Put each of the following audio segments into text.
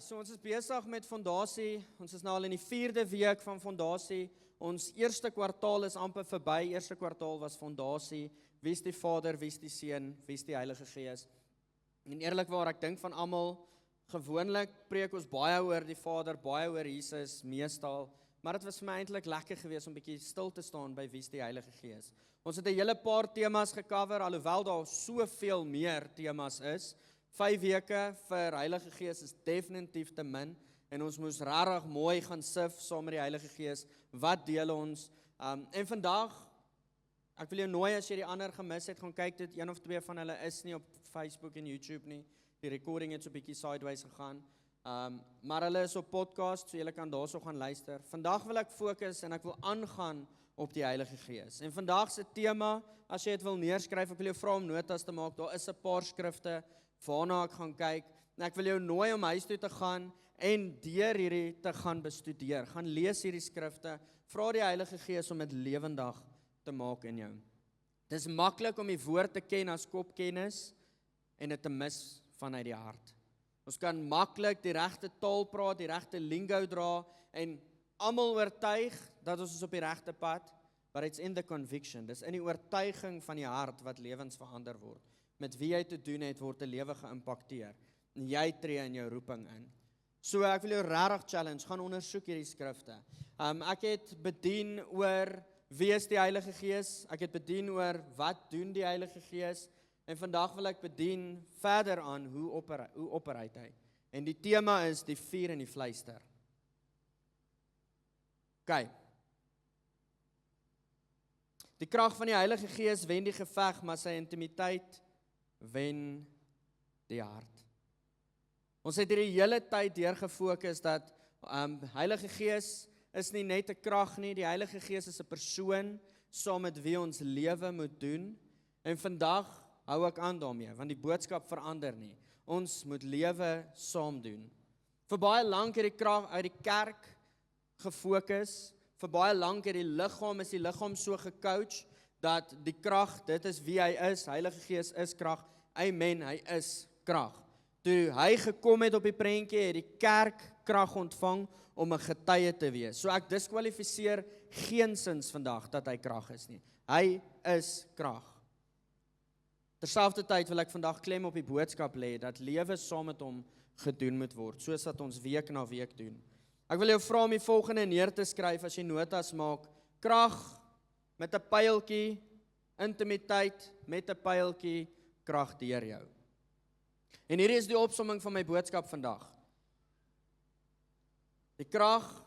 So ons is besig met fondasie, ons is nou al in die 4de week van fondasie, ons eerste kwartaal is amper verby, eerste kwartaal was fondasie, wie is die Vader, wie is die Seun, wie is die Heilige Gees, en eerlikwaar, ek dink van almal, gewoonlik preek ons baie oor die Vader, baie oor Jesus, meestal, maar dit was vir my eintlik lekker geweest om bietjie stil te staan by wie is die Heilige Gees. Ons het 'n hele paar temas gecover, alhoewel daar soveel meer temas is. 5 weke vir Heilige Gees is definitief te min, en ons moes regtig mooi gaan sif saam met die Heilige Gees, wat deel ons, en vandag, ek wil jou nooi as jy die ander gemis het, gaan kyk dit, 1 of 2 van hulle is nie op Facebook en YouTube nie, die recording het so bietjie sideways gegaan, maar hulle is op podcast, so julle kan daarso gaan luister. Vandag wil ek fokus en ek wil aangaan op die Heilige Gees. En vandag se tema, as jy dit wil neerskryf, ek wil jou vra om notas te maak, daar is 'n paar skrifte waarna ek gaan kyk, en ek wil jou nooi om huis toe te gaan en deur hierdie te gaan bestudeer, gaan lees hierdie skrifte, vra die Heilige Gees om dit lewendig te maak in jou. Dit is maklik om die woord te ken as kopkennis en dit te mis vanuit die hart. Ons kan maklik die regte taal praat, die regte lingo dra en almal oortuig dat ons is op die regte pad, but it's in the conviction, dis in die oortuiging van die hart wat lewens verander word. Met wie jy te doen het, word 'n lewe geïmpakteer, en jy tree in jou roeping in. So ek wil jou regtig challenge, gaan ondersoek hierdie skrifte. Ek het bedien oor wie is die Heilige Gees, ek het bedien oor wat doen die Heilige Gees, en vandag wil ek bedien verder aan hoe operate hy. En die tema is die vuur en die fluister. OK. Die krag van die Heilige Gees wen die geveg, maar sy intimiteit wen die hart. Ons het hierdie hele tyd deur gefokus dat Heilige Gees is nie net 'n krag nie, die Heilige Gees is 'n persoon saam met wie ons lewe moet doen. En vandag hou ek aan daarmee, want die boodskap verander nie. Ons moet lewe saam doen. Vir baie lank het die krag uit die kerk gefokus, vir baie lank het die liggaam so gecoach, dat die krag, dit is wie hy is, Heilige Gees is krag, amen, hy is krag. Toe hy gekom het op die prentjie, het die kerk krag ontvang om 'n getuie te wees. So ek diskwalifiseer geensins vandag dat hy krag is nie. Hy is krag. Terselfdertyd wil ek vandag klem op die boodskap lê, dat lewe saam met hom gedoen moet word, soos wat ons week na week doen. Ek wil jou vra om die volgende neer te skryf as jy notas maak. Krag met 'n pyltjie, intimiteit met 'n pyltjie, krag deur jou. En hierdie is die opsomming van my boodskap vandag. Die krag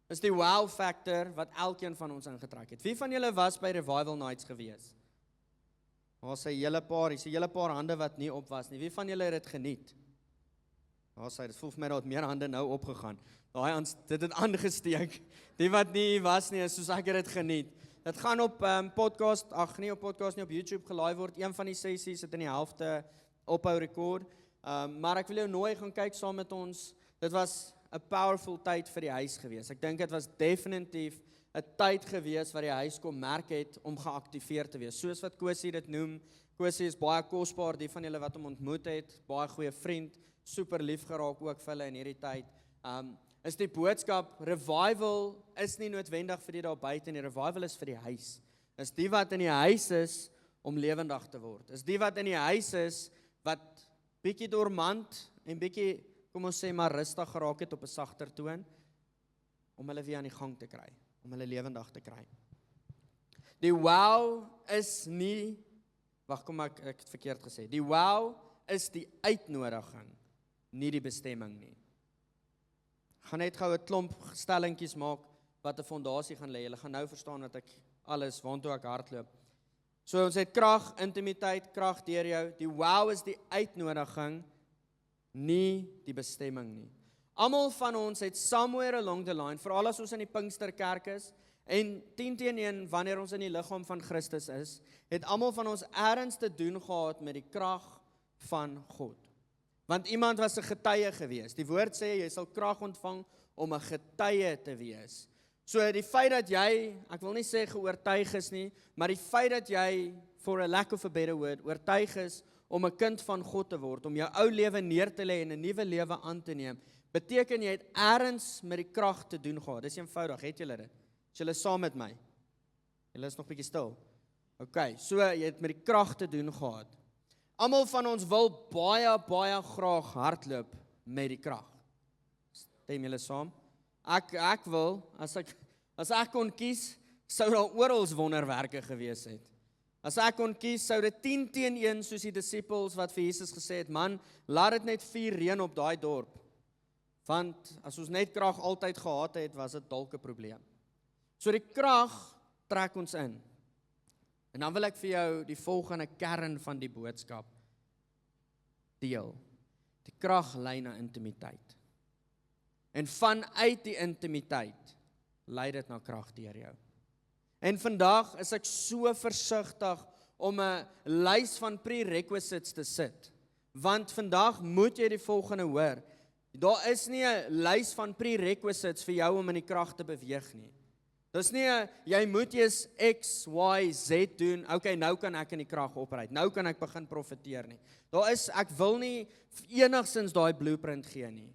is die wow factor wat elkeen van ons ingetrek het. Wie van julle was by Revival Nights gewees? Daar is 'n hele paar hande wat nie op was nie. Wie van julle het dit geniet? Dit voel vir my dat meer hande nou opgegaan. Dit het aangesteek. Die wat nie was nie, soos ek het dit geniet. Dit gaan op podcast, nie op YouTube gelaai word. Een van die sessies het in die helfte ophou rekord. Maar ek wil jou nooi gaan kyk saam met ons. Dit was 'n powerful tyd vir die huis gewees. Ek dink dit was definitief 'n tyd gewees wat die huis kom merk het om geaktiveer te wees. Soos wat Kosie dit noem. Kosie is baie kosbaar, die van julle wat hom ontmoet het, baie goeie vriend, super lief geraak ook vir hulle in hierdie tyd. Is die boodskap, revival is nie noodwendig vir die daar buite nie, revival is vir die huis. Is die wat in die huis is om lewendig te word. Is die wat in die huis is wat bietjie dormant en bietjie, kom ons sê maar rustig geraak het op 'n sagter toon, om hulle weer aan die gang te kry, om hulle lewendig te kry. Die wow is nie, ek het verkeerd gesê, die wow is die uitnodiging, nie die bestemming nie. Ek gaan net gou 'n klomp stellingkies maak, wat 'n fondasie gaan lê. Julle gaan nou verstaan dat ek alles, waantoe ek hardloop. So ons het krag, intimiteit, krag deur jou. Die wow is die uitnodiging, nie die bestemming nie. Almal van ons het somewhere along the line, veral as ons in die Pinksterkerk is, en 10-1, wanneer ons in die liggaam van Christus is, het almal van ons ergens te doen gehad met die krag van God. Want iemand was 'n getuie gewees. Die woord sê, jy sal krag ontvang om 'n getuie te wees. So die feit dat jy, ek wil nie sê geoortuig is nie, maar die feit dat jy, for a lack of a better word, oortuig is om 'n kind van God te word, om jou ou lewe neer te lê en 'n nuwe lewe aan te neem, beteken jy het ergens met die krag te doen gehad. Dis eenvoudig, het julle dit? Is julle saam met my? Julle is nog bietjie stil. OK, so jy het met die krag te doen gehad. Almal van ons wil baie graag hardloop met die krag. Stem julle saam? Ek wil, as ek kon kies, sou daar oral wonderwerke gewees het. As ek kon kies, sou dit 10 teen 1 soos die disippels wat vir Jesus gesê het, man, laat dit net 4 reën op daai dorp. Want as ons net krag altyd gehad het, was dit dalk 'n probleem. So die krag trek ons in. En dan wil ek vir jou die volgende kern van die boodskap deel. Die krag lei na intimiteit. En vanuit die intimiteit lei dit na krag deur jou. En vandag is ek so versigtig om 'n lys van prerequisites te sit. Want vandag moet jy die volgende hoor. Daar is nie 'n lys van prerequisites vir jou om in die krag te beweeg nie. Dis nie 'n jy moet eers X, Y, Z doen. Okay, nou kan ek in die krag oprei. Nou kan ek begin profeteer nie. Ek wil nie enigsins daai blueprint gee nie.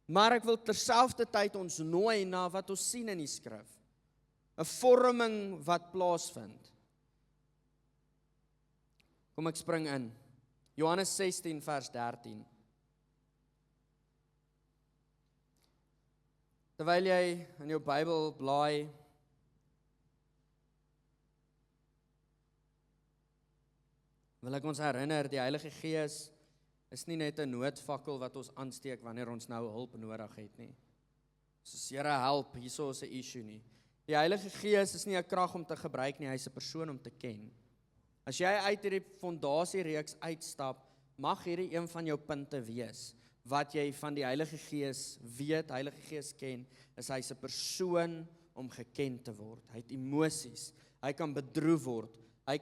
Maar ek wil terselfdertyd ons nooi na wat ons sien in die skrif. 'n Vorming wat plaasvind. Kom ek spring in. Johannes 16 vers 13. Terwyl jy in jou Bybel blaai, wil ek ons herinner, die Heilige Gees is nie net 'n noodvakkel wat ons aansteek wanneer ons nou hulp nodig het nie. Soos Here help, hierso is 'n issue nie. Die Heilige Gees is nie 'n krag om te gebruik nie, hy's 'n persoon om te ken. As jy uit hierdie fondasiereeks uitstap, mag hierdie een van jou punte wees. Wat jy van die Heilige Gees weet, Heilige Gees ken, is hy's 'n persoon om geken te word. Hy het emosies, hy kan bedroef word, hy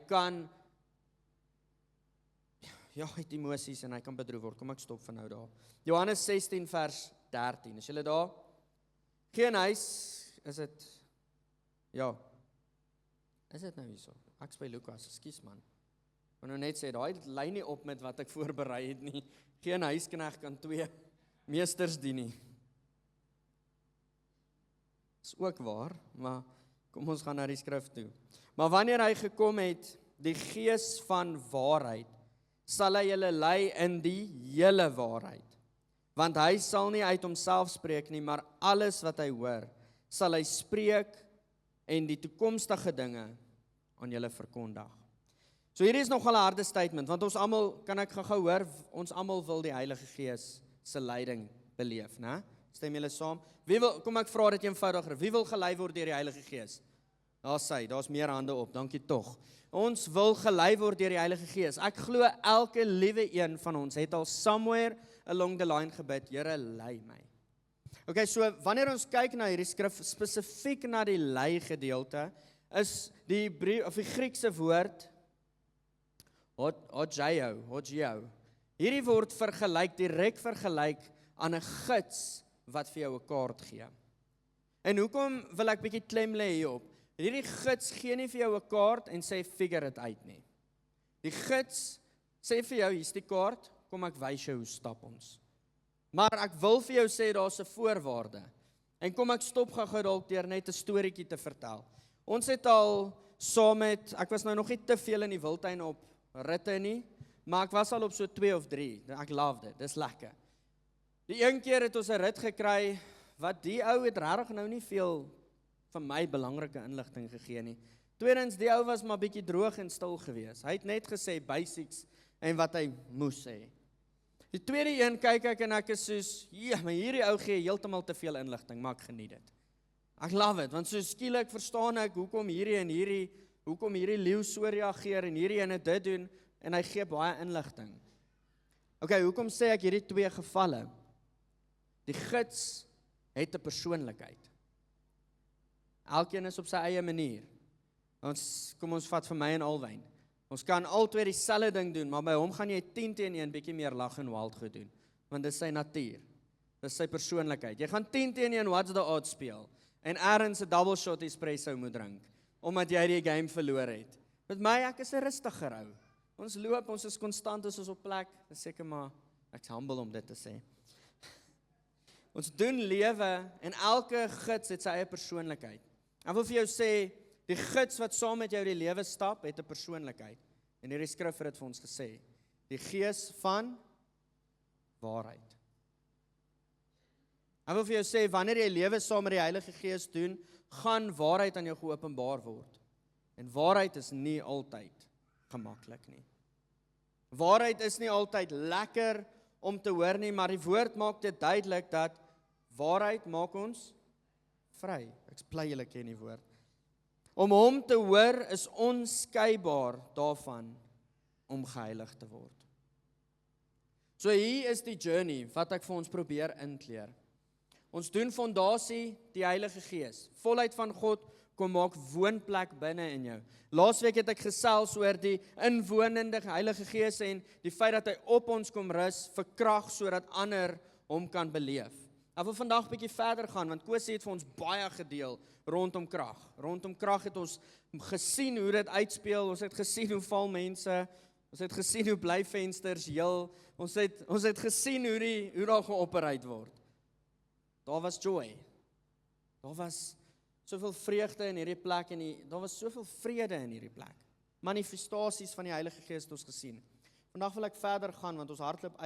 het emosies en hy kan bedroef word. Kom ek stop vir nou daar. Johannes 16 vers 13, is julle daar? Geen huis, is dit? Ja. Is dit nou hierso? Ek's by Lukas, ekskuus man. Ek wil nou net sê, daai lyn nie op met wat ek voorberei het nie. Geen huisknegt kan 2 meesters dien nie. Is ook waar, maar kom ons gaan na die skrif toe. Maar wanneer hy gekom het, die Gees van waarheid, sal hy julle lei in die hele waarheid. Want hy sal nie uit homself spreek nie, maar alles wat hy hoor, sal hy spreek en die toekomstige dinge aan julle verkondig. So hierdie is nogal 'n harde statement, want ons almal, kan ek gou hoor, ons almal wil die Heilige Gees se leiding beleef, né? Stem julle saam? Kom ek vra dit eenvoudiger, wie wil gelei word deur die Heilige Gees? Daar's meer hande op, dankie tog. Ons wil gelei word deur die Heilige Gees. Ek glo elke liewe een van ons het al somewhere along the line gebid, Here lei my. Okay, so wanneer ons kyk na hierdie skrif, spesifiek na die lei gedeelte, is die Griekse woord Hogeo. Hierdie word direk vergelyk aan 'n gids wat vir jou 'n kaart gee. En hoekom wil ek bietjie klem lê hierop? Hierdie gids gee nie vir jou 'n kaart en sê figure dit uit nie. Die gids sê vir jou, hier's die kaart, kom ek wys jou hoe stap ons. Maar ek wil vir jou sê daar's 'n voorwaarde. En kom ek stop gou dalk deur net 'n storieetjie te vertel. Ons het al saam met, ek was nou nog nie te veel in die wildtuin op ritte nie, maar ek was al op so 2 of 3. Ek love dit, dis lekker. Die een keer het ons 'n rit gekry, wat die ou het regtig nou nie veel vir my belangrike inligting gegee nie. Tweedens, die ou was maar bietjie droog en stil gewees. Hy het net gesê basics en wat hy moes sê. Die tweede een kyk ek en ek is soos, ja, maar hierdie ou gee heeltemal te veel inligting, maar ek geniet dit. Ek love it, want so skielik verstaan ek hoekom hierdie leeu so reageer en hierdie ene dit doen en hy gee baie inligting. Okay, hoekom sê ek hierdie 2 gevalle? Die gids het 'n persoonlikheid. Elkeen is op sy eie manier. Kom ons vat vir my en Alwyn. Ons kan albei dieselfde ding doen, maar by hom gaan jy 10 teen 1 bietjie meer lag en wild goed doen, want dit is sy natuur. Dit is sy persoonlikheid. Jy gaan 10 teen 1 what's the odds speel en ergens 'n double shot espresso moet drink omdat jy die game verloor het. Met my, ek is 'n rustiger ou. Ons loop, ons is konstant, ons is op plek. Dis seker maar ek's humble om dit te sê. Ons doen lewe en elke gids het sy eie persoonlikheid. Ek wil vir jou sê, die gids wat saam met jou die lewe stap, het 'n persoonlikheid. En hierdie skrif het dit vir ons gesê. Die gees van waarheid. Ek wil vir jou sê, wanneer jy lewe saam met die Heilige Gees doen, gaan waarheid aan jou geopenbaar word. En waarheid is nie altyd gemaklik nie. Waarheid is nie altyd lekker om te hoor nie, maar die woord maak dit duidelik dat waarheid maak ons vry. Ek bly julle ken die woord. Om hom te hoor is onskeibaar daarvan om geheilig te word. So hier is die journey wat ek vir ons probeer inkleer. Ons doen fondasie, die Heilige Gees. Volheid van God kom maak woonplek binne in jou. Laasweek het ek gesels oor die inwonende Heilige Gees en die feit dat hy op ons kom rus vir krag sodat ander hom kan beleef. Ek wil vandag 'n bietjie verder gaan want Kosie het vir ons baie gedeel rondom krag. Rondom krag het ons gesien hoe dit uitspeel. Ons het gesien hoe val mense. Ons het gesien hoe bly vensters heel. Ons het gesien hoe daar geoperate word. Daar was joy. Daar was soveel vreugde in hierdie plek en daar was soveel vrede in hierdie plek. Manifestasies van die Heilige Gees het ons gesien. Vandag wil ek verder gaan want ons hardloop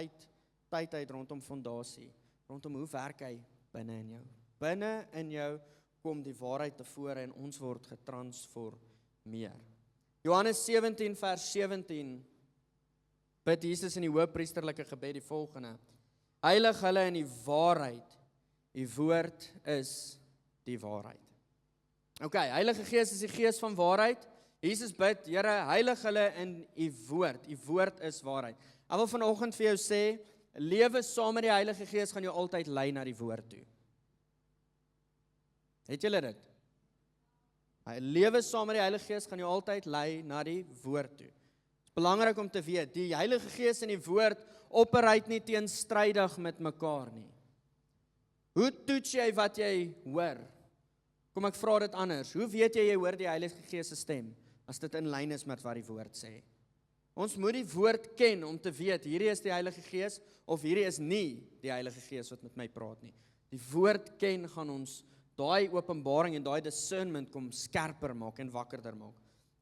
tyd uit rondom fondasie. Rondom hoe werk hy binne in jou. Binne in jou kom die waarheid tevore en ons word getransformeer. Johannes 17 vers 17 bid Jesus in die hoëpriesterlike gebed die volgende: Heilig hulle in die waarheid. Die woord is die waarheid. Heilige Gees is die Gees van waarheid. Jesus bid, Here, heilig hulle in U woord. U woord is waarheid. Ek wil vanoggend vir jou sê, lewe saam met die Heilige Gees gaan jou altyd lei na die woord toe. Het julle dit? Lewe saam met die Heilige Gees gaan jou altyd lei na die woord toe. Dit is belangrik om te weet, die Heilige Gees en die woord operate nie teenstrydig met mekaar nie. Hoe toets jy wat jy hoor? Kom ek vra dit anders. Hoe weet jy hoor die Heilige Gees se stem as dit in lyn is met wat die woord sê? Ons moet die woord ken om te weet hierdie is die Heilige Gees of hierdie is nie die Heilige Gees wat met my praat nie. Die woord ken gaan ons daai openbaring en daai discernment kom skerper maak en wakkerder maak.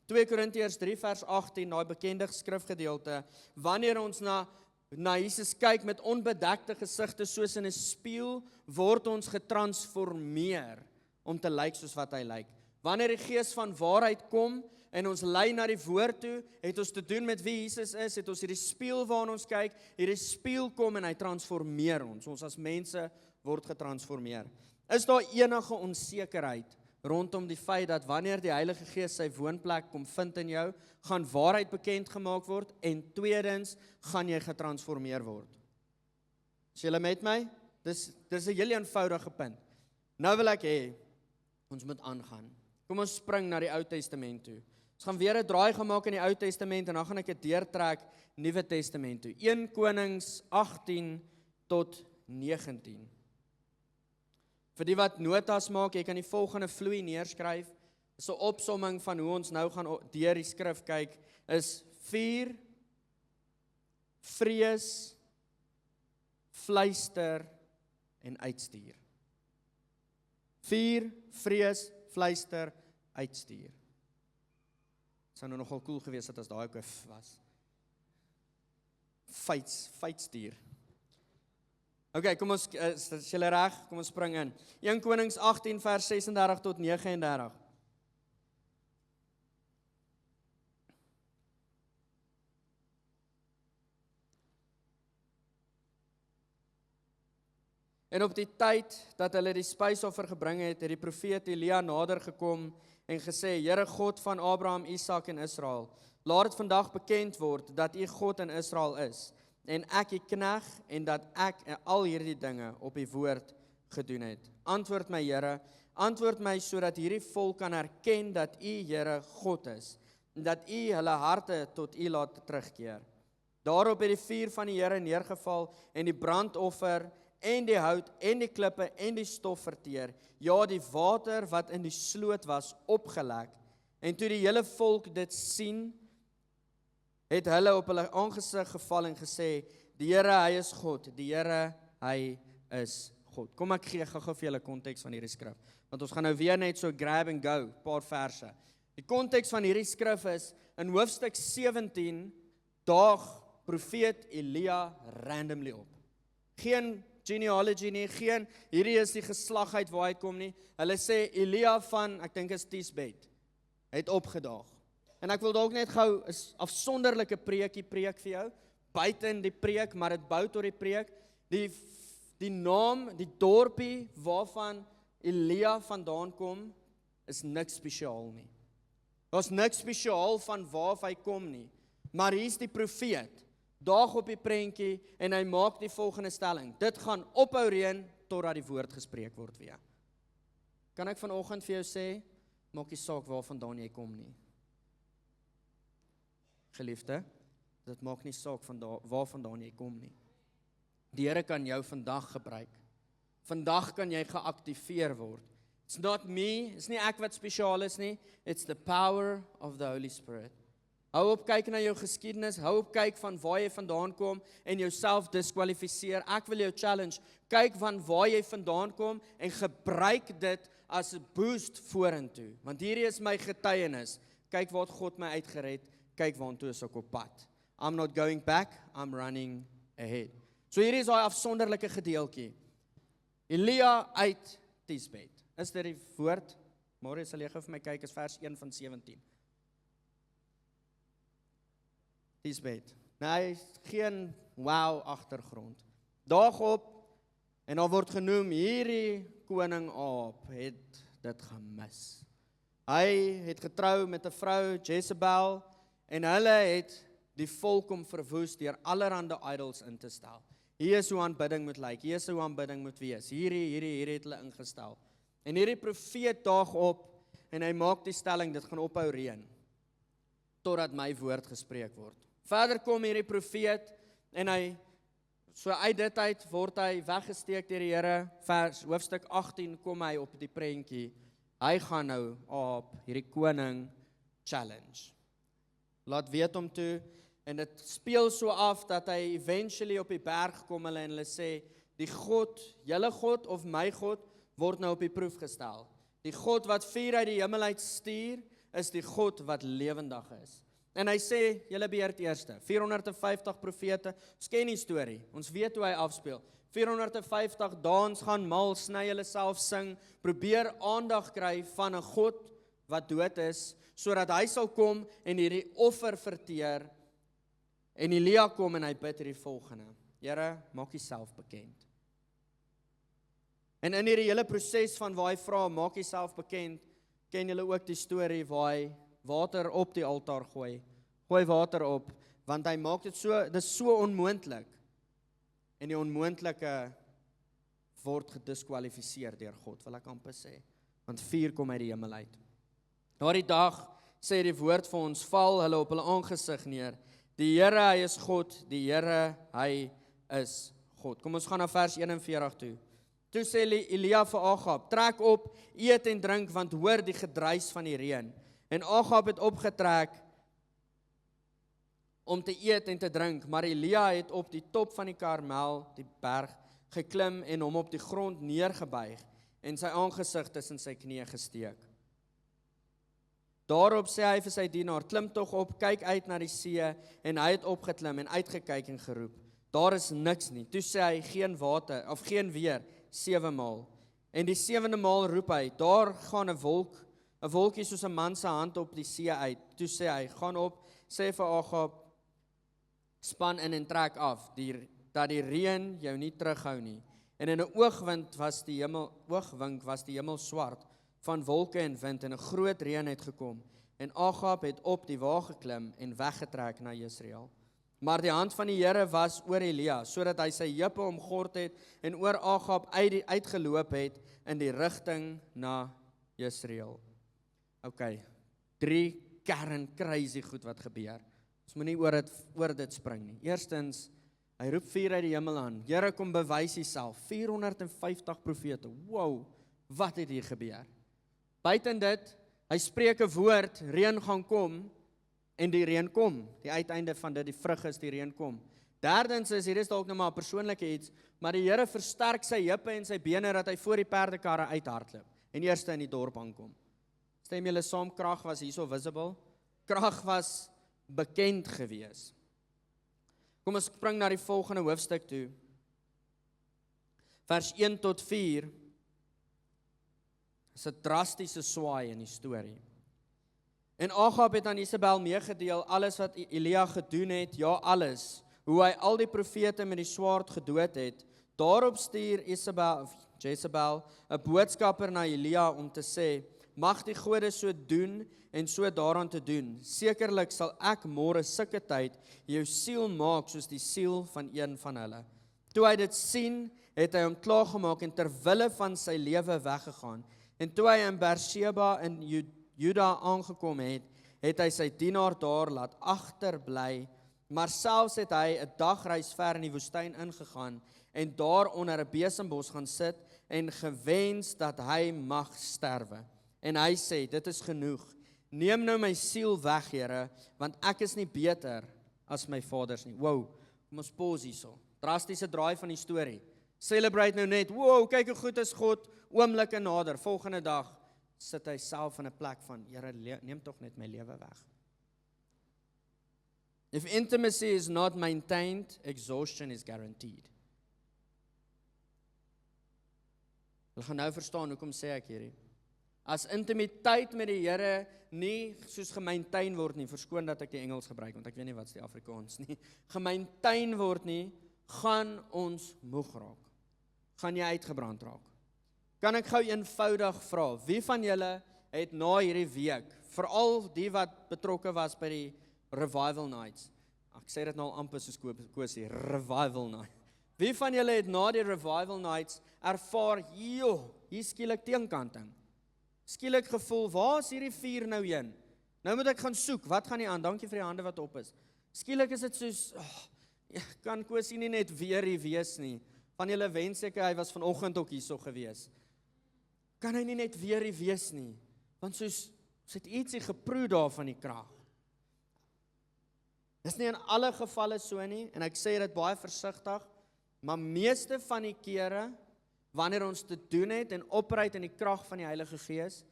2 Korintiërs 3 vers 18, daai bekende skrifgedeelte, wanneer ons na Jesus kyk met onbedekte gesigte soos in 'n spieël, word ons getransformeer om te lyk soos wat hy lyk. Wanneer die Gees van waarheid kom en ons lei na die woord toe, het ons te doen met wie Jesus is, het ons hierdie spieël waarna ons kyk, hierdie spieël kom en hy transformeer ons. Ons as mense word getransformeer. Is daar enige onsekerheid rondom die feit dat wanneer die Heilige Gees sy woonplek kom vind in jou, gaan waarheid bekend gemaak word en tweedens gaan jy getransformeer word? Is julle met my? Dis 'n heel eenvoudige punt. Nou wil ek hê ons moet aangaan. Kom ons spring na die Ou Testament toe. Ons gaan weer 'n draai gemaak in die Ou Testament en dan gaan ek dit deurtrek Nuwe Testament toe. 1 Konings 18 tot 19. Vir die wat notas maak, jy kan die volgende vloei neerskryf. Dis 'n opsomming van hoe ons nou gaan deur die skrif kyk, is 4, vrees, fluister en uitstuur. 4, vrees, fluister, uitstuur. Het sou nou nogal cool gewees het as daai ook was. Feitstuur. Kom ons, is julle reg? Kom ons spring in. 1 Konings 18 vers 36 tot 39. En op die tyd dat hulle die spysoffer gebring het, het die profeet Elia nader gekom en gesê: Here God van Abraham, Isak en Israel, laat dit vandag bekend word dat U God in Israel is, en ek U knegg, en dat ek al hierdie dinge op U woord gedoen het. Antwoord my, Here, antwoord my sodat hierdie volk kan erken dat U, Here, God is, en dat U hulle harte tot U laat terugkeer. Daarop het die vuur van die Here neergeval en die brandoffer en die hout en die klippe en die stof verteer, ja, die water wat in die sloot was opgelek. En toe die hele volk dit sien, het hulle op hulle aangesig geval en gesê: Die Here, hy is God, die Here, hy is God. Kom ek gee gou vir julle konteks van hierdie skrif. Want ons gaan nou weer net so grab and go, paar verse. Die konteks van hierdie skrif is, in hoofstuk 17, daag profeet Elia randomly op. Geen genealogy nie, hierdie is die geslag uit waar hy kom nie. Hulle sê Elia van, ek dink is Tisbet, het opgedaag. En ek wil dalk net gou 'n afsonderlike preek vir jou, buite in die preek, maar dit bou tot die preek. Die naam, die dorpie waarvan Elia vandaan kom, is niks spesiaal nie. Daar's niks spesiaal van waar hy kom nie. Maar hier's die profeet, daag op die prentjie en hy maak die volgende stelling: dit gaan ophou reën totdat die woord gespreek word weer. Kan ek vanoggend vir jou sê, maak nie saak waarvandaan jy kom nie. Geliefde, dit maak nie saak waarvandaan jy kom nie. Die Here kan jou vandag gebruik. Vandag kan jy geaktiveer word. It's not me, it's nie ek wat spesiaal is nie, it's the power of the Holy Spirit. Hou op kyk na jou geskiedenis, hou op kyk van waar jy vandaan kom en jouself diskwalifiseer. Ek wil jou challenge, kyk van waar jy vandaan kom en gebruik dit as 'n boost vorentoe. Want hierdie is my getuienis. Kyk waar God my uitgered, kyk waantoe is ek op pad. I'm not going back, I'm running ahead. So hierdie is daai afsonderlike gedeeltjie. Elia uit Tisbet. Is dit die woord? Môre sal jy gou vir my kyk, is vers 1 van 17. Tisbet. Nee, geen wow agtergrond. Daag op en daar word genoem, hierdie koning Ahab het dit gemis. Hy het getrou met 'n vrou, Jezebel, en hulle het die volk om verwoes deur allerhande idols in te stel. Hier is hoe aanbidding moet lyk, hier is hoe aanbidding moet wees. Hierdie het hulle ingestel. En hierdie profeet daag op en hy maak die stelling, dit gaan ophou reën totdat my woord gespreek word. Verder kom hierdie profeet en hy, so uit dit uit word hy weggesteek deur die Here. Hoofstuk 18 kom hy op die prentjie. Hy gaan nou op hierdie koning challenge. Laat weet hom toe, en dit speel so af dat hy eventually op die berg kom en hulle sê, die God, julle God of my God, word nou op die proef gestel. Die God wat vuur uit die hemel uit stuur, is die God wat lewendig is. En hy sê, julle beheert eerste, 450 profete, ons ken die storie, ons weet hoe hy afspeel. 450 dans gaan mal, sny hulle self sing, probeer aandag kry van 'n God wat dood is, sodat hy sal kom en hierdie offer verteer. En Elia kom en hy bid hierdie volgende: Here, maak Uself bekend. En in hierdie hele proses van waar hy vra, maak Uself bekend, ken julle ook die storie waar hy water op die altaar gooi water op, want hy maak dit so onmoontlik. En die onmoontlike word gediskwalifiseer deur God, wil ek amper sê, want vuur kom uit die hemel uit. Daardie dag, sê die woord vir ons, val hulle op hulle aangesig neer. Die Here, hy is God, die Here, hy is God. Kom ons gaan na vers 41 toe. Toe sê Elia vir Agab, trek op, eet en drink, want hoor die gedruis van die reën. En Agab het opgetrek om te eet en te drink, maar Elia het op die top van die Karmel, die berg, geklim en hom op die grond neergebuig en sy aangesig tussen sy knieë gesteek. Daarop sê hy vir sy dienaar, klim tog op, kyk uit na die see, en hy het opgeklim en uitgekyk en geroep, daar is niks nie. Toe sê hy, geen water, of geen weer, 7 maal. En die 7de maal roep hy, daar gaan 'n wolkie soos 'n man se hand op die see uit. Toe sê hy, gaan op, sê vir Agab, span in en trek af, dat die reën jou nie terughou nie. En in 'n oogwink was die hemel swart, van wolke en wind, en 'n groot reën het gekom. En Agab het op die wa geklim en weggetrek na Jesreel. Maar die hand van die Here was oor Elia, sodat hy sy heupe omgord het en oor Agab uitgeloop het in die rigting na Jesreel. Okay, 3 kern crazy goed wat gebeur. Ons moenie oor dit spring nie. Eerstens, hy roep vuur uit die hemel aan. Here, kom bewys Uself. 450 profete. Wow, wat het hier gebeur? Buiten dit, hy spreek 'n woord, reën gaan kom, en die reën kom. Die uiteinde van dit, die vrug is die reën kom. Derdens is, hier is dalk nou maar 'n persoonlike iets, maar die Here versterk sy heupe en sy bene dat hy voor die perdekarre uithardloop en eerste in die dorp aankom. Stem julle saam, krag was hierso visible? Krag was bekend gewees. Kom ons spring na die volgende hoofstuk toe. Vers 1 tot 4 is 'n drastiese swaai in die storie. En Agab het aan Isabel meegedeel alles wat Elia gedoen het, ja alles, hoe hy al die profete met die swaard gedood het. Daarop stuur Jezebel 'n boodskapper na Elia om te sê, mag die gode so doen en so daaraan te doen. Sekerlik sal ek môre sulke tyd jou siel maak soos die siel van een van hulle. Toe hy dit sien, het hy hom klaargemaak en ter wille van sy lewe weggegaan. En toe hy in Beersheba in Juda aangekom het, het hy sy dienaar daar laat agterbly, maar selfs het hy 'n dagreis ver in die woestyn ingegaan en daar onder 'n besembos gaan sit en gewens dat hy mag sterwe. En hy sê, dit is genoeg. Neem nou my siel weg, Here, want ek is nie beter as my vaders nie. Wow, kom ons pause hierso. Drastiese draai van die storie. Celebrate nou net. Wow, kyk hoe goed is God. Oomblikke nader. Volgende dag sit hy self in 'n plek van, Here, neem tog net my lewe weg. If intimacy is not maintained, exhaustion is guaranteed. Jy gaan nou verstaan hoekom sê ek hierdie. As intimiteit met die Here nie soos gemaintain word nie, verskoon dat ek die Engels gebruik, want ek weet nie wat is die Afrikaans nie, gemaintain word nie, gaan ons moeg raak. Gaan jy uitgebrand raak. Kan ek gou eenvoudig vra, wie van julle het na hierdie week, veral die wat betrokke was by die Revival Nights, ek sê dit nou al amper soos Kosie, Revival Night, wie van julle het na die Revival Nights ervaar, hier skielik teenkanting, skielik gevoel, waar is hierdie vuur nou heen? Nou moet ek gaan soek, wat gaan nie aan, dankie vir die hande wat op is. Skielik is dit soos, kan Kosie nie net weer hier wees nie, van julle wens ek, hy was vanoggend ook hierso gewees. Kan hy nie net weer hier wees nie, want soos het ietsie geproe daar van die krag. Dis nie in alle gevalle so nie, en ek sê dit baie versigtig, maar meeste van die kere, wanneer ons te doen het en opreit in die krag van die Heilige Gees,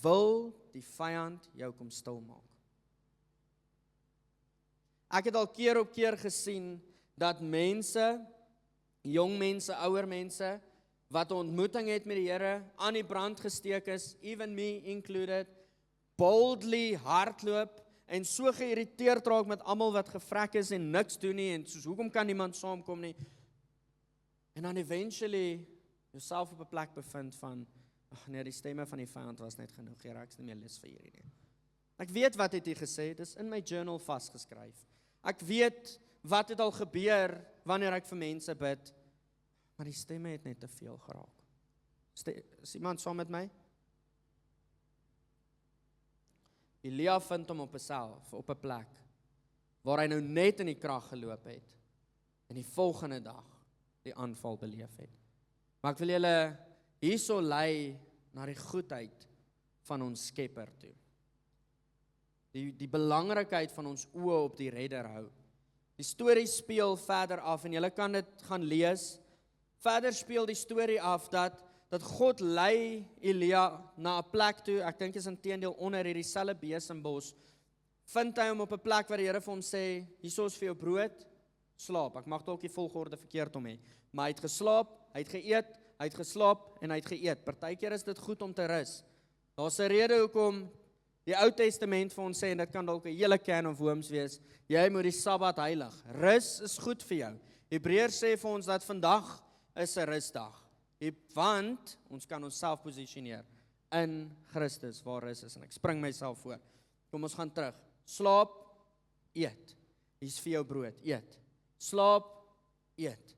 wil die vyand jou kom stil maak. Ek het al keer op keer gesien, dat mense, jong mense, ouer mense, wat 'n ontmoeting het met die Here, aan die brand gesteek is, even me included, boldly hardloop, en so geïrriteerd raak met almal wat gevrek is en niks doen nie, en soos, hoekom kan niemand saamkom nie? En dan eventually, jouself op 'n plek bevind van, nee, die stemme van die vyand was net genoeg, Here, ek is nie meer lus vir hierdie nie. Ek weet wat het hy gesê, dit is in my journal vasgeskryf. Ek weet wat het al gebeur, wanneer ek vir mense bid, maar die stemme het net te veel geraak. Is iemand saam met my? Elia vind hom op 'n plek, waar hy nou net in die krag geloop het, en die volgende dag die aanval beleef het. Maar ek wil julle hierso lei na die goedheid van ons Skepper toe. Die belangrikheid van ons oë op die Redder hou. Die storie speel verder af, en julle kan dit gaan lees. Verder speel die storie af dat God lei Elia na 'n plek toe, ek dink is inteendeel onder hierdie selfe besembos, vind hy hom op 'n plek waar die Here vir hom sê, hierso is vir jou brood, slaap. Ek mag dalk die volgorde verkeerd om hê, maar hy het geslaap, hy het geëet, hy het geslaap en hy het geëet. Partykeer is dit goed om te rus. Daar's 'n rede hoekom die Ou Testament vir ons sê, en dit kan dalk 'n hele can of worms wees, jy moet die Sabbat heilig. Rus is goed vir jou. Hebreërs sê vir ons dat vandag is 'n rusdag, want ons kan onsself posisioneer in Christus waar rus is, en ek spring myself voor. Kom ons gaan terug. Slaap, eet. Hier's vir jou brood, eet. Slaap, eet.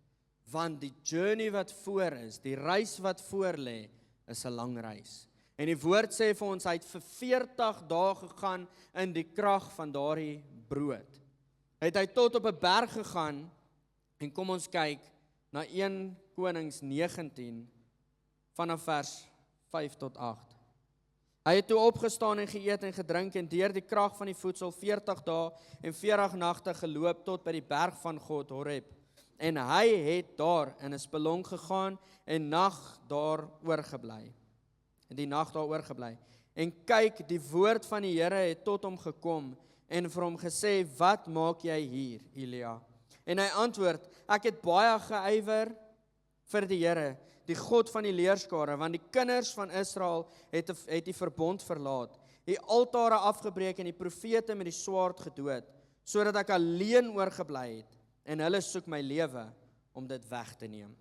Want die journey wat voor is, die reis wat voor lê, is 'n lang reis. En die woord sê vir ons, hy het vir 40 dae gegaan in die krag van daardie brood. Het hy tot op 'n berg gegaan, en kom ons kyk na 1 Konings 19, vanaf vers 5 tot 8. Hy het toe opgestaan en geëet en gedrink en deur die krag van die voedsel 40 dae en 40 nagte geloop tot by die berg van God, Horeb. En hy het daar in 'n spelonk gegaan en nag daar oorgebly. En kyk, die woord van die Here het tot hom gekom en vir hom gesê, wat maak jy hier, Elia? En hy antwoord, ek het baie geywer vir die Here, die God van die leerskare, want die kinders van Israel het die verbond verlaat, die altare afgebreek en die profete met die swaard gedood, sodat ek alleen oorgebly het, en hulle soek my lewe om dit weg te neem.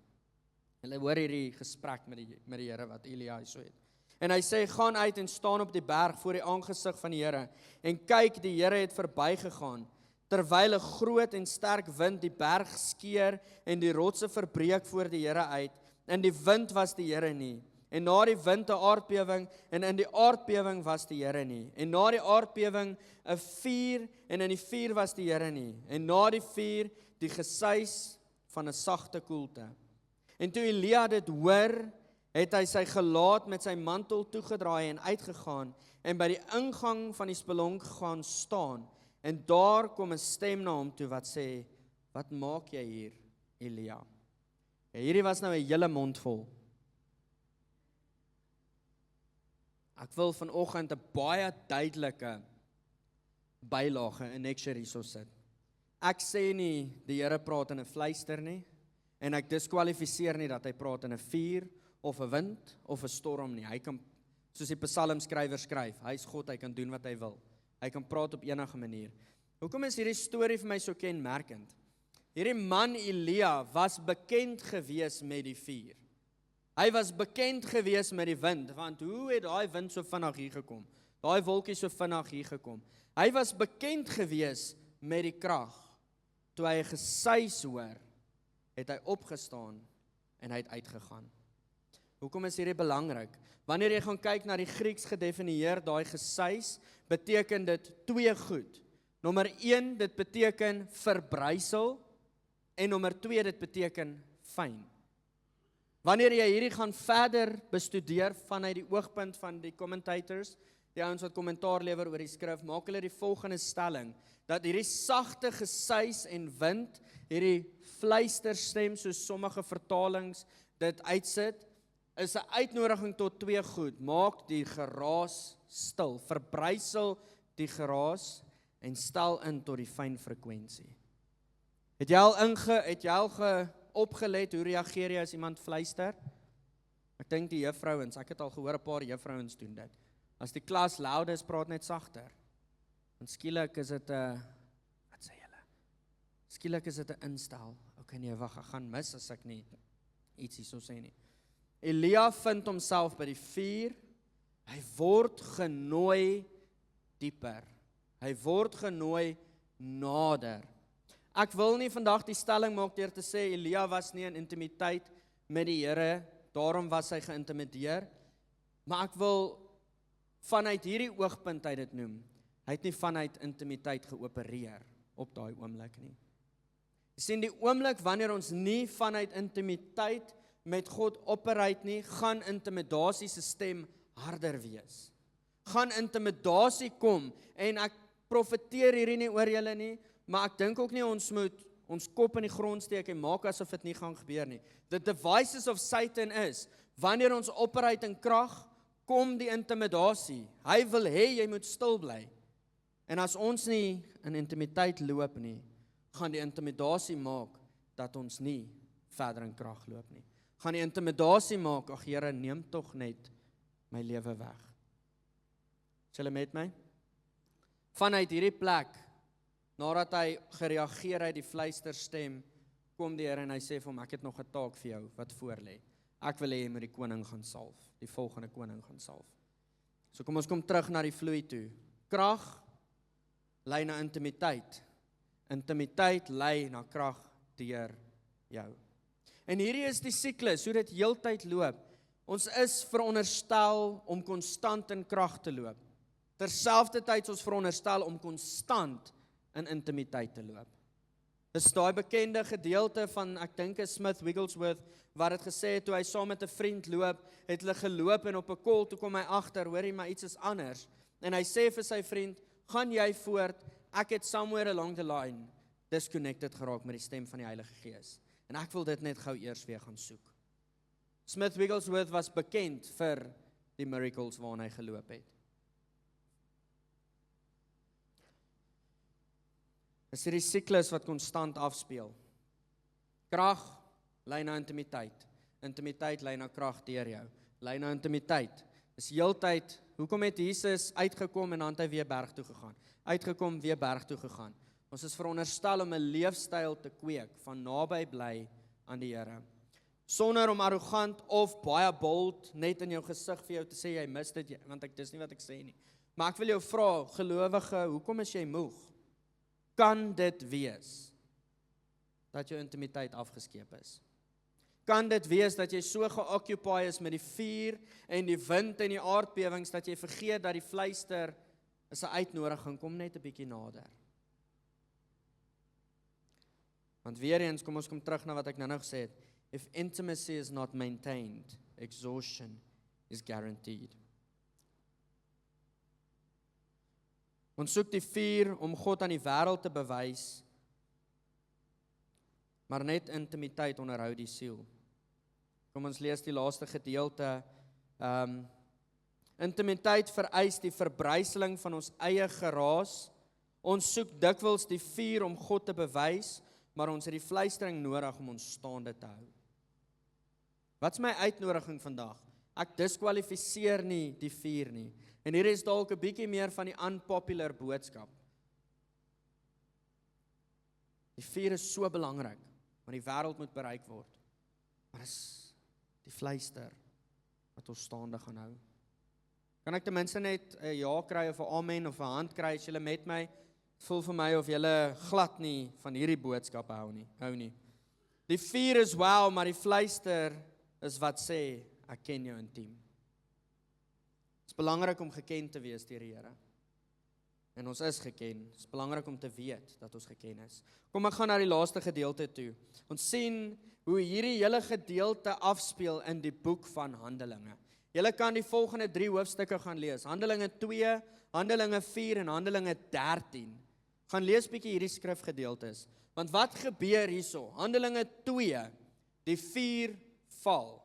Hulle hoor hierdie gesprek met die Here wat Elia so het. En hy sê, gaan uit en staan op die berg voor die aangesig van die Here, en kyk, die Here het verbygegaan, terwyl 'n groot en sterk wind die berg skeer en die rotse verbreek voor die Here uit, en die wind was die Here nie, en na die wind 'n aardbewing, en in die aardbewing was die Here nie, en na die aardbewing 'n vuur, en in die vuur was die Here nie, en na die vuur die gesuis van 'n sagte koelte. En toe Elia dit hoor, het hy sy gelaat met sy mantel toegedraai en uitgegaan, en by die ingang van die spelonk gaan staan, en daar kom 'n stem na hom toe wat sê, wat maak jy hier, Elia? Ja, hierdie was nou 'n hele mond vol. Ek wil vanoggend 'n baie duidelike bylage in Nexture hierso sit. Ek sê nie die Here praat in 'n fluister nie, en ek diskwalifiseer nie dat hy praat in 'n vuur of 'n wind of 'n storm nie. Hy kan, soos die psalmskrywer skryf, hy is God, hy kan doen wat hy wil. Hy kan praat op enige manier. Hoekom is hierdie storie vir my so kenmerkend? Hierdie man Elia was bekend gewees met die vuur. Hy was bekend gewees met die wind, want hoe het daai wind so vinnig hier gekom? Daai wolkie so vinnig hier gekom? Hy was bekend gewees met die krag. Toe hy 'n gesuis hoor, het hy opgestaan en hy het uitgegaan. Hoekom is hierdie belangrik? Wanneer jy gaan kyk na die Grieks gedefinieer, daai gesuis, beteken dit twee goed. Nommer 1, dit beteken verbrysel, en nommer 2, dit beteken fyn. Wanneer jy hierdie gaan verder bestudeer vanuit die oogpunt van die commentators, die ouens wat kommentaar lewer oor die skrif, maak hulle die volgende stelling, dat hierdie sagte gesuis en wind, hierdie fluisterstem, soos sommige vertalings dit uitsit, is 'n uitnodiging tot twee goed. Maak die geraas stil, verbrysel die geraas en stel in tot die fyn frekwensie. Het jy al opgelet hoe reageer jy as iemand fluister? Ek dink die juffrouens, ek het al gehoor 'n paar juffrouens doen dit. As die klas loud is, praat net sagter. En skielik is dit 'n wat sê julle? Skielik is dit 'n instel. Okay, nee, wag, ek gaan mis as ek nie iets hierso sê nie. Elia vind homself by die vuur. Hy word genooi dieper. Hy word genooi nader. Ek wil nie vandag die stelling maak deur te sê Elia was nie in intimiteit met die Here, daarom was hy geïntimideer, maar ek wil vanuit hierdie oogpunt uit dit noem. Hy het nie vanuit intimiteit geopereer op daai oomblik nie. Jy sien, die oomblik wanneer ons nie vanuit intimiteit met God operate nie, gaan intimidasie se stem harder wees. Gaan intimidasie kom, en ek profeteer hierdie nie oor julle nie, maar ek dink ook nie ons moet ons kop in die grond steek en maak asof dit nie gaan gebeur nie. The devices of Satan is, wanneer ons operate in krag, kom die intimidasie. Hy wil hê jy moet stil bly. En as ons nie in intimiteit loop nie, gaan die intimidasie maak dat ons nie verder in krag loop nie. Gaan die intimidasie maak, ag Here, neem tog net my lewe weg. Is julle met my? Vanuit hierdie plek, nadat hy gereageer het, die fluisterstem, kom die Here en hy sê vir hom, ek het nog 'n taak vir jou wat voor lê. Ek wil hê jy moet die koning gaan salf, die volgende koning gaan salf. So kom ons kom terug na die vloei toe. Krag lei na intimiteit. Intimiteit lei na krag deur jou. En hierdie is die siklus, hoe dit heeltyd loop. Ons is veronderstel om konstant in krag te loop. Terselfdertyd is ons veronderstel om konstant in intimiteit te loop. Dis daai bekende gedeelte van, ek dink is Smith Wigglesworth, wat het gesê het, toe hy saam met 'n vriend loop, het hulle geloop en op 'n kol, toe kom hy agter, hoorie, maar iets is anders. En hy sê vir sy vriend, gaan jy voort, ek het somewhere along the line disconnected geraak met die stem van die Heilige Gees. En ek wil dit net gou eers weer gaan soek. Smith Wigglesworth was bekend vir die miracles waarna hy geloop het. Dis hierdie siklus wat konstant afspeel. Krag lei na intimiteit. Intimiteit lei na krag deur jou. Lei na intimiteit. Dis heeltyd, hoekom het Jesus uitgekom en dan het hy weer berg toe gegaan? Uitgekom, weer berg toe gegaan. Ons is veronderstel om 'n leefstyl te kweek van naby bly aan die Here. Sonder om arrogant of baie bold net in jou gesig vir jou te sê jy mis dit, want dis nie wat ek sê nie. Maar ek wil jou vra, gelowige, hoekom is jy moeg? Kan dit wees dat jou intimiteit afgeskeep is? Kan dit wees dat jy so geoccupy is met die vuur en die wind en die aardbewings dat jy vergeet dat die fluister is 'n uitnodiging, kom net 'n bietjie nader. Want weer eens, kom ons kom terug na wat ek nou gesê het. If intimacy is not maintained, exhaustion is guaranteed. Ons soek die vuur om God aan die wêreld te bewys, maar net intimiteit onderhou die siel. Kom ons lees die laaste gedeelte. Intimiteit vereis die verbruiseling van ons eie geraas. Ons soek dikwels die vuur om God te bewys, maar ons het die fluistering nodig om ons staande te hou. Wat is my uitnodiging vandag? Ek diskwalifiseer nie die vuur nie. En hier is dalk 'n bietjie meer van die unpopular boodskap. Die vuur is so belangrik, want die wêreld moet bereik word. Maar is die fluister wat ons staande gaan hou. Kan ek ten minste net 'n ja kry of 'n amen of 'n hand kry as julle met my? Voel vir my of julle glad nie van hierdie boodskap hou nie. Die vuur is wel, maar die fluister is wat sê, ek ken jou intiem. Het is belangrik om geken te wees deur die Here. En ons is geken. Het is belangrik om te weet dat ons geken is. Kom ek gaan na die laaste gedeelte toe. Ons sien hoe hierdie hele gedeelte afspeel in die boek van Handelinge. Julle kan die volgende 3 hoofstukke gaan lees. Handelinge 2, Handelinge 4 en Handelinge 13. Gaan lees bietjie hierdie skrifgedeeltes. Want wat gebeur hierso? Handelinge 2, die vuur val.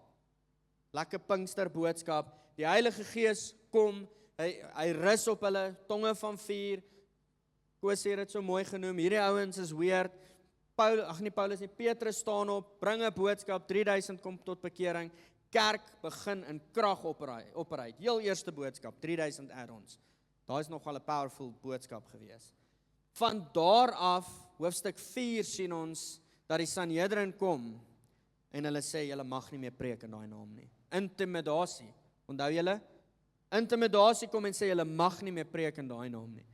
Lekker Pinkster boodskap. Die Heilige Gees kom, hy rus op hulle, tonge van vuur. Koos het dit so mooi genoem. Hierdie ouens is weird. Paulus nie, Petrus staan op, bring 'n boodskap, 3000 kom tot bekering. Kerk begin in krag operate. Heel eerste boodskap, 3000 add-ons. Daar is nogal 'n powerful boodskap gewees. Van daar af, hoofstuk 4 sien ons dat die Sanhedrin kom en hulle sê julle mag nie meer preek in daai naam nie. Intimidasie. Onthou julle? Intimidasie kom en sê julle mag nie meer preek in daai naam nie.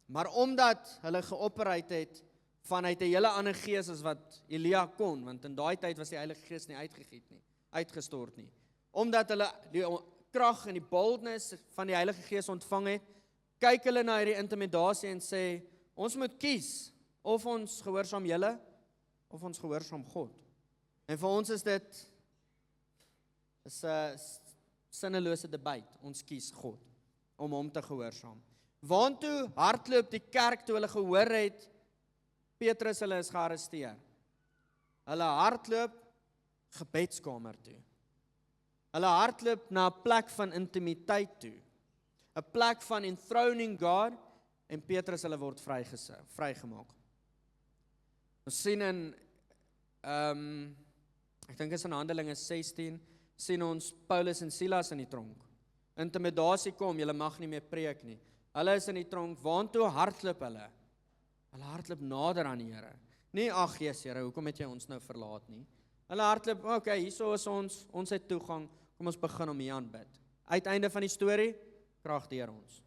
Maar omdat hulle geoperate het vanuit 'n hele ander gees as wat Elia kon, want in daai tyd was die Heilige Gees nie uitgestort nie. Omdat hulle die krag en die boldness van die Heilige Gees ontvang het, kyk hulle na hierdie intimidasie en sê, ons moet kies, of ons gehoorsaam julle, of ons gehoorsaam God. En vir ons is dit 'n sinnelose debat. Ons kies God, om hom te gehoorsaam. Waantoe hardloop die kerk toe hulle gehoor het, Petrus hulle is gearresteer? Hulle hardloop gebedskamer toe. Hulle hardloop na 'n plek van intimiteit toe. 'n Plek van enthroning God, en Petrus hulle word vrygemaak. Ons sien in, ek dink is in Handelinge 16, sien ons Paulus en Silas in die tronk. Intimidasie kom, julle mag nie meer preek nie. Hulle is in die tronk, waantoe hardloop hulle? Hulle hardloop nader aan die Here. Nie, ag Jesus Here, hoekom het jy ons nou verlaat nie? Hulle hardloop, okay, hierso is ons het toegang, kom ons begin om hier aanbid. Uiteinde van die storie, krag deur ons.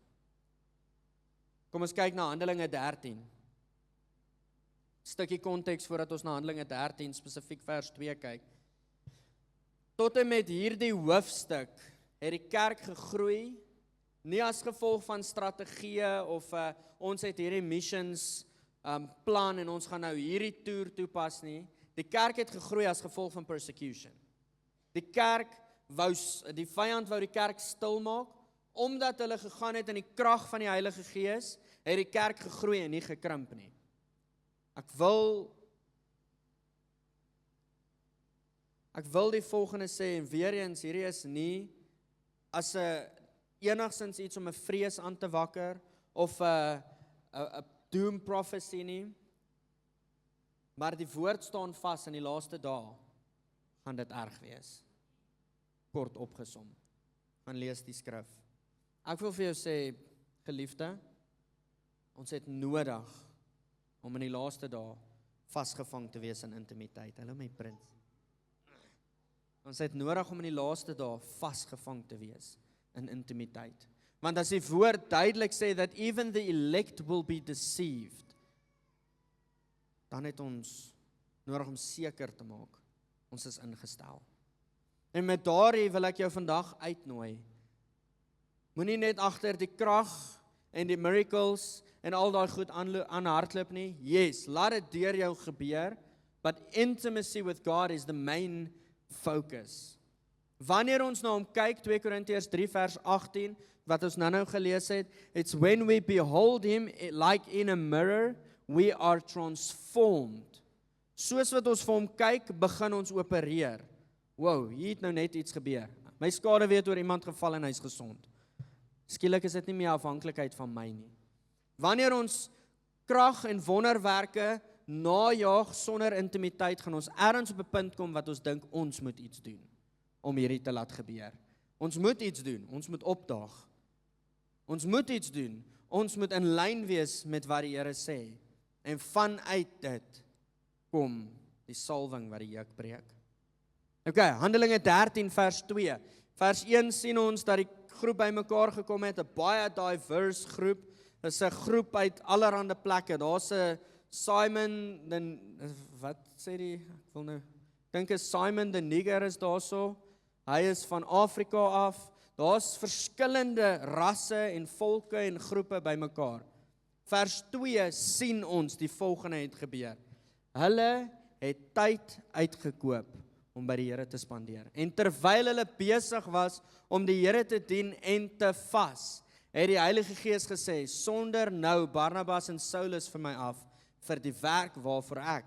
Kom ons kyk na Handelinge 13. Stukkie konteks voordat ons na Handelinge 13, spesifiek vers 2 kyk. Tot en met hierdie hoofstuk het die kerk gegroei, nie as gevolg van strategieë of ons het hierdie missions plan en ons gaan nou hierdie toer toepas nie. Die kerk het gegroei as gevolg van persecution. Die vyand wou die kerk stil maak, omdat hulle gegaan het in die krag van die Heilige Gees, het die kerk gegroei en nie gekrimp nie. Ek wil die volgende sê, en weer eens, hierdie is nie as enigstens iets om 'n vrees aan te wakker, of 'n doom prophecy nie, maar die woord staan vas in die laaste dae, gaan dit erg wees. Kort opgesom, gaan lees die skrif. Ek wil vir jou sê, geliefde, ons het nodig om in die laaste dae vasgevang te wees in intimiteit. Hallo my prins. Ons het nodig om in die laaste dae vasgevang te wees in intimiteit. Want as die woord duidelik sê that even the elect will be deceived, dan het ons nodig om seker te maak, ons is ingestel. En met daardie wil ek jou vandag uitnooi. Moenie net agter die krag en die miracles en al daai goed aanhardloop nie. Yes, laat dit deur jou gebeur, but intimacy with God is the main focus. Wanneer ons na hom kyk, 2 Korintiërs 3 vers 18, wat ons nou gelees het, it's when we behold him like in a mirror, we are transformed. Soos wat ons vir hom kyk, begin ons opereer. Wow, hier het nou net iets gebeur. My skade weet oor iemand geval en hy's gesond. Skielik is dit nie meer afhanklikheid van my nie. Wanneer ons krag en wonderwerke najaag sonder intimiteit, gaan ons ergens op 'n punt kom wat ons dink ons moet iets doen om hierdie te laat gebeur. Ons moet iets doen, ons moet opdaag. Ons moet iets doen, ons moet in lyn wees met wat die Here sê. En vanuit dit kom die salwing wat die juk breek. Okay, Handelinge 13 vers 2. Vers 1 sien ons dat die groep bymekaar gekom het, 'n baie diverse groep. Dit is 'n groep uit allerlei plekke. Daar's 'n Simon, wat sê die, ek wil nou, dink is Simon the Nigger is daarso. Hy is van Afrika af. Daar's verskillende rasse en volke en groepe bymekaar. Vers 2 sien ons die volgende het gebeur. Hulle het tyd uitgekoop om by die Here te spandeer. En terwyl hulle besig was om die Here te dien en te vas, het die Heilige Gees gesê, sonder nou Barnabas en Saulus vir my af, vir die werk waarvoor ek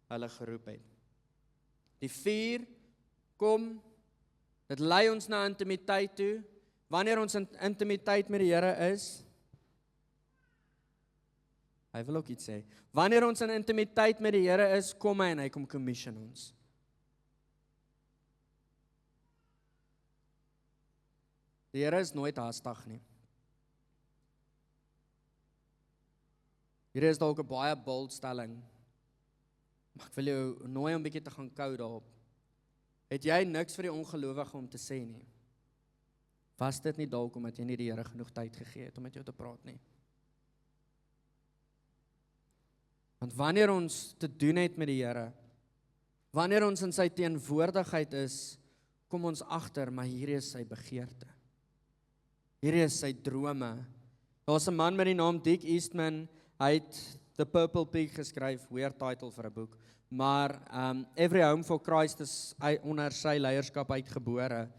hulle geroep het. Die vuur kom, dit lei ons na intimiteit toe. Wanneer ons in intimiteit met die Here is, hy wil ook iets sê, wanneer ons in intimiteit met die Here is, kom hy en hy kom commission ons. Die Here is nooit haastig nie. Hier is dalk 'n baie bold stelling, maar ek wil jou nooi om 'n bietjie te gaan kou daarop. Het jy niks vir die ongelowige om te sê nie? Was dit nie dalk omdat jy nie die Here genoeg tyd gegee het om met jou te praat nie? Want wanneer ons te doen het met die Here, wanneer ons in sy teenwoordigheid is, kom ons agter, maar hierdie is sy begeerte. Hierdie is sy drome. Daar's 'n man met die naam Dick Eastman, hy het The Purple Pig geskryf, weird title vir 'n boek, maar Every Home for Christ is onder sy leierskap uitgebore.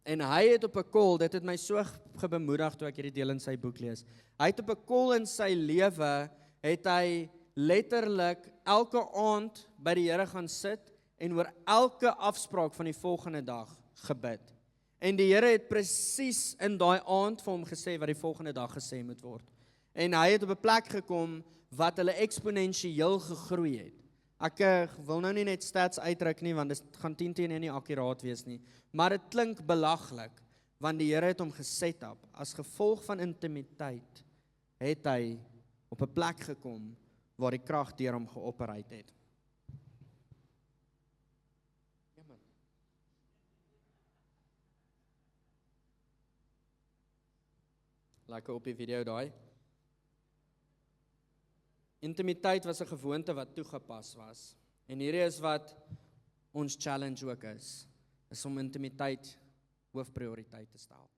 En hy het op 'n call, dit het my so bemoedig toe ek hierdie deel in sy boek lees. Hy het op 'n call in sy lewe, het hy letterlik elke aand by die Here gaan sit en oor elke afspraak van die volgende dag gebid. En die Here het presies in daai aand vir hom gesê wat die volgende dag gesê moet word. En hy het op 'n plek gekom wat hulle eksponensieel gegroei het. Ek wil nou nie net stats uitdruk nie, want dit gaan 10 teen 1 nie akkuraat wees nie, maar dit klink belaglik, want die Here het hom geset op. As gevolg van intimiteit het hy op 'n plek gekom waar die krag deur hom geopereer het. Lekker op die video daai. Intimiteit was 'n gewoonte wat toegepas was. En hierdie is wat ons challenge ook is om intimiteit hoofprioriteit te stel.